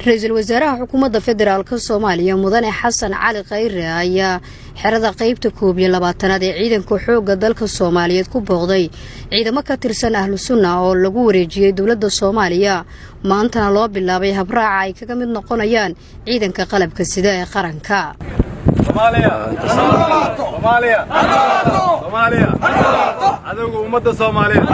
رئيس الوزراء حكومة فدرالك الصومالية مدن حسن علي خير ayaa xerada qaybta koob iyo labaatanaad ee ciidanka xoogga dalka Soomaaliyeed ku booqday ciidamo ka tirsan ahlu sunna oo lagu wareejiyay dawladda Soomaaliya maantana loo bilaabay habraaca ay kaga mid noqonayaan ciidanka qalabka sida ee qaranka adawga ummadda Soomaaliyeed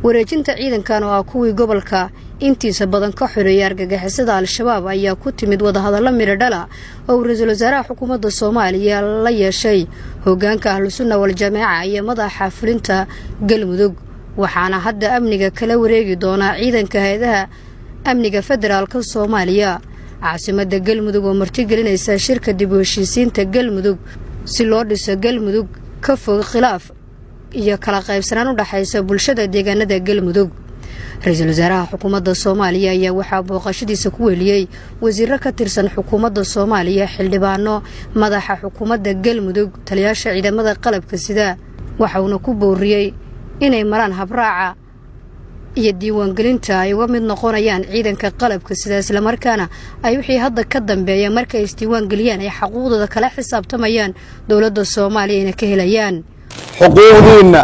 wareejinta ciidankan oo kuwii gobolka intiisa badan ka xoreeyay argagixisada al-shabaab ayaa ku timid wada hadallo miro dhala oo ra'iisul wasaaraha xukuumadda Soomaaliya la yeeshay hoggaanka ahlu sunna wal jameeca iyo madaxa fulinta galmudug waxaana hadda amniga kala wareegi doona ciidanka hay'adaha amniga federaalka Soomaaliya caasimada galmudug oo martigelinaysa shirka dib u heshiisiinta galmudug si loo dhiso galmudug ka fog khilaaf iyo kala qaybsanaan u dhaxaysa bulshada deegaanada galmudug ra'iisul wasaaraha xukuumadda Soomaaliya ayaa waxa booqashadiisa ku weeliyay wasiirro ka tirsan xukuumadda Soomaaliya xildhibaano madaxa xukuumadda galmudug taliyaasha ciidamada qalabka sida waxa uu ku booriyay inay maraan habraaca iyo diiwaangelinta ay uga mid noqonayaan ciidanka qalabka sida isla markaana ay wixii hadda ka dambeeya marka ay isdiiwaangeliyaan ay xuquuqdooda kala xisaabtamayaan dawladda Soomaaliya inay ka helayaan xuquuqdiina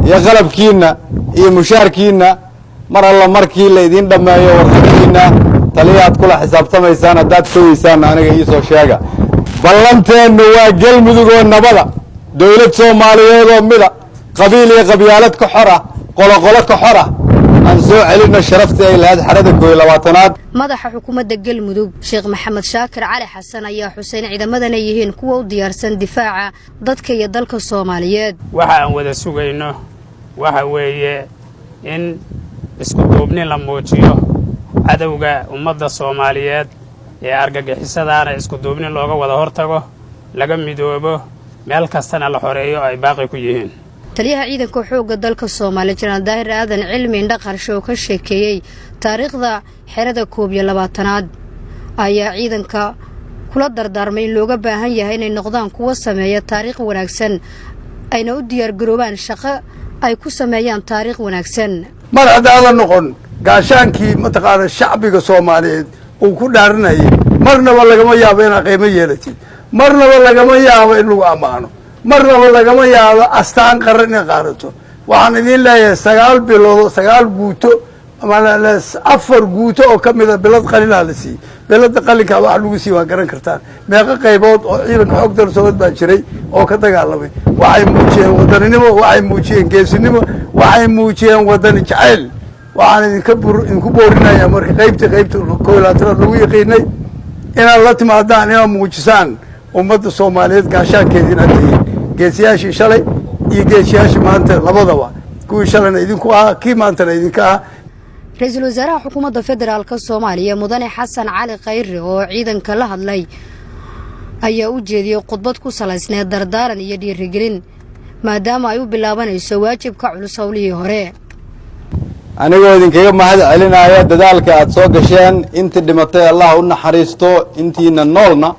iyo qalabkiina iyo mushaarkiina mar alla markii la idin dhameeyo warqadiina taliyaad kula xisaabtamaysaan hadaad fooyisaan aniga ii soo sheega ballanteenu waa galmudug oo nabada dawlad Soomaaliyeed oo mida qabiil iyo qabyaalad ka xor ah qolo ka xor ah aan soo celino sharaftii ay lahayd xarada 22aad madaxa xukuumadda galmudug Sheekh Maxamed Shaakir Cali Xasan ayaa xuseen ciidamadana yihiin kuwa u diyaarsan difaaca dadka iyo dalka Soomaaliyeed waxa aan wada sugayno waxa weeye in isku duubni la muujiyo cadawga ummadda Soomaaliyeed ee argagixisadaana isku duubni looga wada hortago laga midoobo meel kastana la xoreeyo ay baaqi ku yihiin taliyaha ciidanka xoogga dalka Soomaaliya Janaan Daahir Aadan Cilmi Indhaqarsho oo ka sheekeeyay taariikhda xerada 22aad ayaa ciidanka kula dardaarmay in looga baahan yahay inay noqdaan kuwa sameeya taariikh wanaagsan ayna u diyaar garoobaan shaqo ay ku sameeyaan taariikh wanaagsan mar hadda noqon gaashaankii mataqaana shacbiga Soomaaliyeed uu ku dhaaranayay marnaba lagama yaabo in qiimo yeelatay marnaba lagama yaabo in lagu amaano marnaba lagama yaabo astaan qaran in qaadato waxaan idin leeyahay 9 bilood 9 guuto ama 4 guuto oo kamida bilad qalin la sii bilad qalinka wax lagu sii waa garan kartaan meeqa qaybood oo ciidanka xoog dalka Soomaaliyeed baa jiray oo ka dagaalamay waxay muujiyeen wadaninimo waxay muujiyeen geesinimo waxay muujiyeen wadan jacayl waxaan idinku boorinayaa marka qaybta 22aad lagu yaqiinay inaad la timaadaan inaad muujisaan ummadda Soomaaliyeed gaashaankeedii inaad tihiin geesiyaashii shalay iyo geesiyaashii maanta labadaba kuwii shalayna idinku ah kii maantana idinka ah ra'iisul wasaaraha xukuumadda federaalka Soomaaliya mudane Xasan Cali Khayr oo ciidanka la hadlay ayaa u jeediyay khudbad ku salaysneed dardaaran iyo dhiirigelin maadaama ay u bilaabanayso waajibka culus hawlihii hore anigoo idinkaga mahad celinaya dadaalka aad soo gasheen intii dhimatay Allah u naxariisto intiina noolna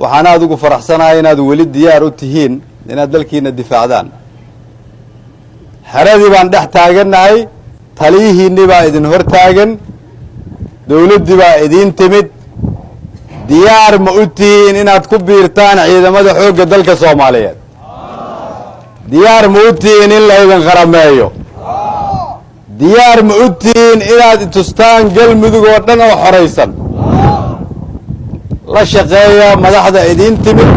waxaan aad ugu faraxsanahay inaad weli diyaar u tihiin inaad dalkiina difaacdaan xaradii baan dhex taaganahay taliyihiinni baa idin hor taagan dawladdii baa idin timid diyaar ma u tihiin inaad ku biirtaan ciidamada xoogga dalka Soomaaliyeed diyaar ma u tihiin in la idin qarameeyo diyaar ma u tihiin inaad tustaan galmudug oo dhan oo xoreysan la shaqeeya madaxda idin timid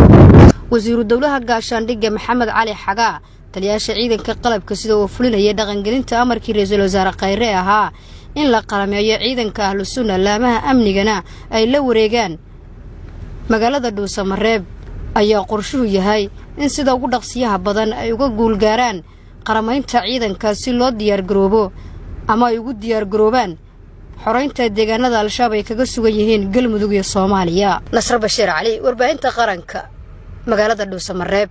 wasiiru dawlaha gaashaandhigga Maxamed Cali Xagaa taliyaasha ciidanka qalabka sida uu fulinayay dhaqangelinta amarkii ra'iisul wasaare Khayre ahaa in la qalameeyo ciidanka ahlu sunna laamaha amnigana ay la wareegaan magaalada Dhuusamareeb ayaa qorshuhu yahay in sida ugu dhaqsiyaha badan ay uga guul gaaraan qaramaynta ciidanka si loo diyaar garoobo ama ay ugu diyaar garoobaan xoreynta deegaanada al-shabaab ay kaga sugan yihiin galmudug iyo Soomaaliya Nasr Bashiir Cali warbaahinta qaranka magaalada Dhuusamareeb